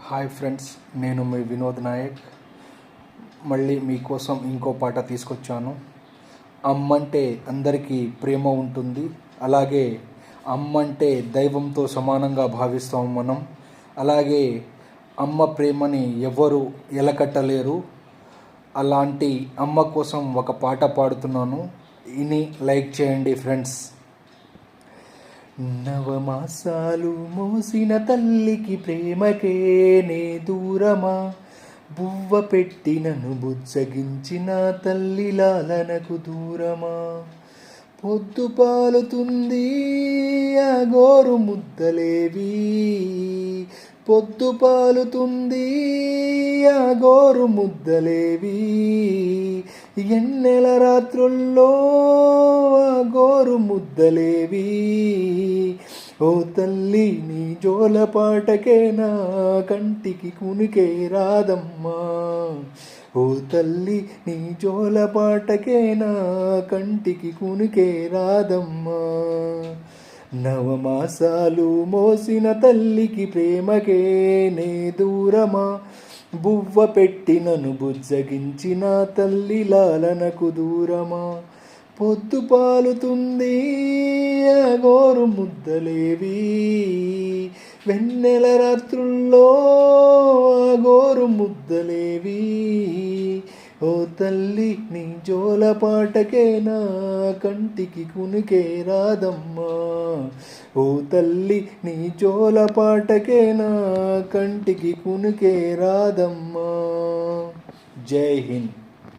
Hi friends, నేను మీ వినోద్ నాయక్. మళ్ళీ మీకోసం ఇంకో పాట తీసుకొచ్చాను. అమ్మంటే అందరికీ ప్రేమ ఉంటుంది, అలాగే అమ్మంటే దైవంతో సమానంగా భావిస్తాం మనం. అలాగే అమ్మ ప్రేమని ఎవరు ఎలకట్టలేరు. అలాంటి అమ్మ కోసం ఒక పాట పాడుతున్నాను, ఇని లైక్ చేయండి ఫ్రెండ్స్. నవమాసాలు మోసిన తల్లికి ప్రేమకే నే దూరమా, బువ్వ పెట్టి నన్ను బుజ్జగించిన తల్లి లాలనకు దూరమా. పొద్దు పాలుతుంది ఆ గోరు ముద్దలేవి, పొద్దు పాలుతుంది ఆ గోరు ముద్దలేవి. ఎన్నెల రాత్రుల్లో ఆ గోరు ముద్దలేవి. ఓ తల్లి నీ జోలపాటకే నా కంటికి కునికే రాదమ్మా, ఓ తల్లి నీ జోలపాటకే నా కంటికి కునికే రాదమ్మా. నవమాసాలు మోసిన తల్లికి ప్రేమకే నే దూరమా, బువ్వ పెట్టి నన్ను బుజ్జగించిన తల్లి లాలనకు దూరమా. పొద్దు పాలుతుంది ఆ గోరు ముద్దలేవి, వెన్నెల రాత్రుల్లో ఆ గోరు ముద్దలేవి. ఓ తల్లి నీ జోలపాటకే నా కంటికి కునికే రాదమ్మా, ఓ తల్లి నీ జోలపాటకే నా కంటికి కునికే రాదమ్మా. జై హింద్.